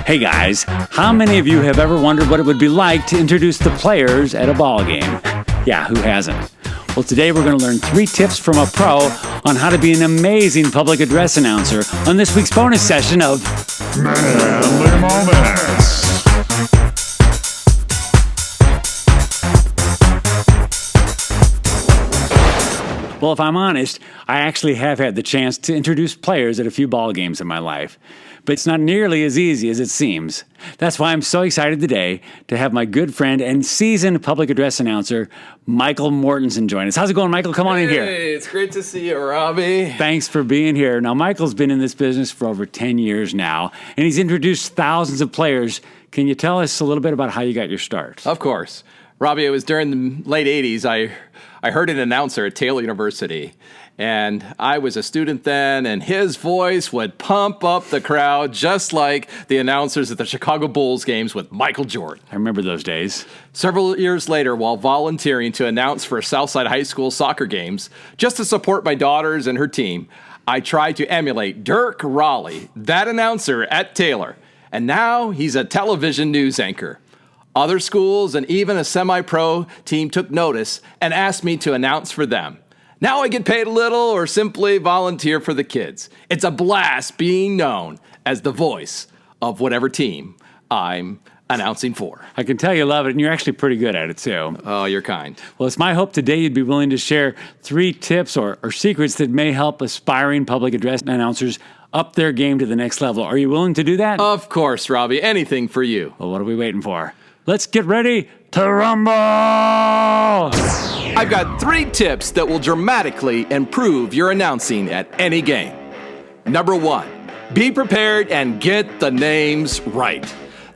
Hey guys, how many of you have ever wondered what it would be like to introduce the players at a ball game? Yeah, who hasn't? Well, today we're going to learn 3 tips from a pro on how to be an amazing public address announcer on this week's bonus session of Manly Moments. Well, if I'm honest, I actually have had the chance to introduce players at a few ball games in my life. But it's not nearly as easy as it seems. That's why I'm so excited today to have my good friend and seasoned public address announcer, Michael Mortensen, join us. How's it going, Michael? Come on in here. Hey, it's great to see you, Robbie. Thanks for being here. Now, Michael's been in this business for over 10 years now, and he's introduced thousands of players. Can you tell us a little bit about how you got your start? Of course. Robbie, it was during the late 80s. I heard an announcer at Taylor University, and I was a student then, and his voice would pump up the crowd just like the announcers at the Chicago Bulls games with Michael Jordan. I remember those days. Several years later, while volunteering to announce for Southside High School soccer games, just to support my daughters and her team, I tried to emulate Dirk Raleigh, that announcer at Taylor, and now he's a television news anchor. Other schools and even a semi-pro team took notice and asked me to announce for them. Now I get paid a little or simply volunteer for the kids. It's a blast being known as the voice of whatever team I'm announcing for. I can tell you love it, and you're actually pretty good at it, too. Oh, you're kind. Well, it's my hope today you'd be willing to share 3 tips or secrets that may help aspiring public address announcers up their game to the next level. Are you willing to do that? Of course, Robbie. Anything for you. Well, what are we waiting for? Let's get ready to rumble! I've got 3 tips that will dramatically improve your announcing at any game. Number 1, be prepared and get the names right.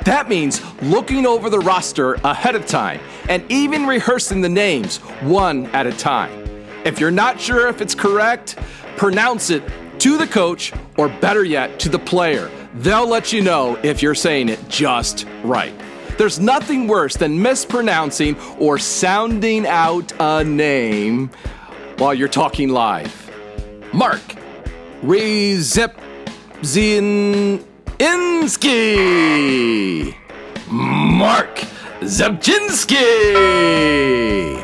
That means looking over the roster ahead of time and even rehearsing the names one at a time. If you're not sure if it's correct, pronounce it to the coach or better yet, to the player. They'll let you know if you're saying it just right. There's nothing worse than mispronouncing or sounding out a name while you're talking live. Mark Zebczynski. Mark Zebczynski.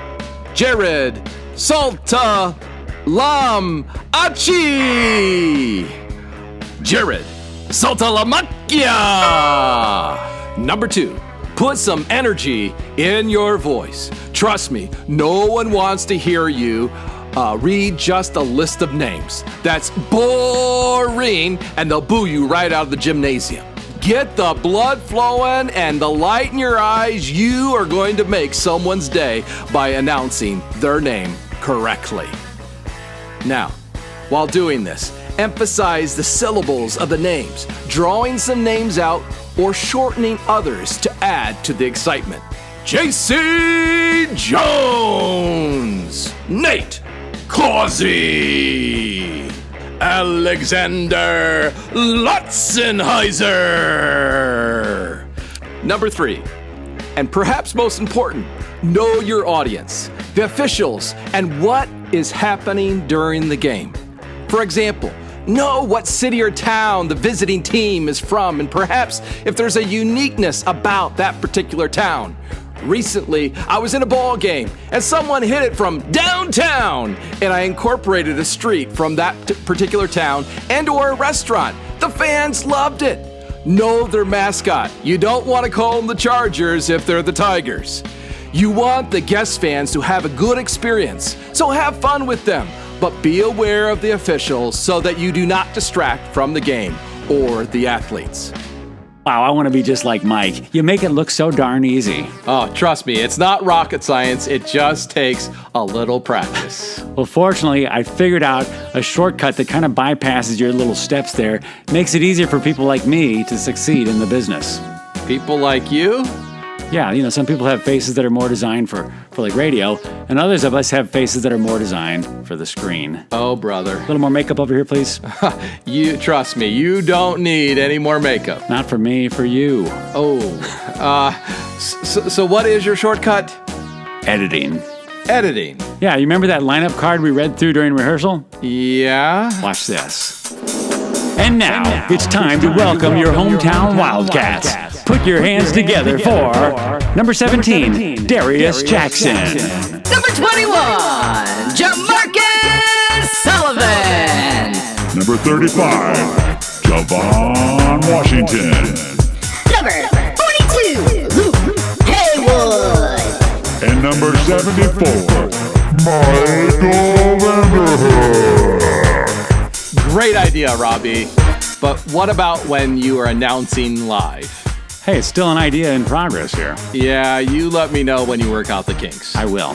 Jared Saltalamachi. Jared Saltalamakia. Number 2. Put some energy in your voice. Trust me, no one wants to hear you read just a list of names. That's boring, and they'll boo you right out of the gymnasium. Get the blood flowing and the light in your eyes. You are going to make someone's day by announcing their name correctly. Now, while doing this, emphasize the syllables of the names, drawing some names out or shortening others to add to the excitement. J.C. Jones, Nate Causey, Alexander Lutzenheiser. Number 3, and perhaps most important, know your audience, the officials, and what is happening during the game. For example, know what city or town the visiting team is from, and perhaps if there's a uniqueness about that particular town. Recently, I was in a ball game, and someone hit it from downtown, and I incorporated a street from that particular town and/or a restaurant. The fans loved it. Know their mascot. You don't want to call them the Chargers if they're the Tigers. You want the guest fans to have a good experience, so have fun with them. But be aware of the officials so that you do not distract from the game or the athletes. Wow, I want to be just like Mike. You make it look so darn easy. Oh, trust me, it's not rocket science. It just takes a little practice. Well, fortunately, I figured out a shortcut that kind of bypasses your little steps there, makes it easier for people like me to succeed in the business. People like you? Yeah, some people have faces that are more designed for like radio, and others of us have faces that are more designed for the screen. Oh, brother. A little more makeup over here, please. You trust me, you don't need any more makeup. Not for me, for you. Oh, so what is your shortcut? Editing. Editing? Yeah, you remember that lineup card we read through during rehearsal? Yeah. Watch this. And now, it's time to welcome your hometown Wildcats. Put your hands together for number 17, Darius Jackson. Number 21, Jamarcus Sullivan. Number 35, Javon Washington. Number 42, Luke Haywood. And number 74, Michael Vanderhood. Great idea, Robbie. But what about when you are announcing live? Hey, it's still an idea in progress here. Yeah, you let me know when you work out the kinks. I will.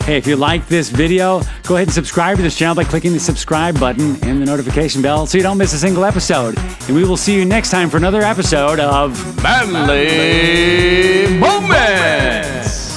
Hey, if you like this video, go ahead and subscribe to this channel by clicking the subscribe button and the notification bell so you don't miss a single episode. And we will see you next time for another episode of Manly Moments!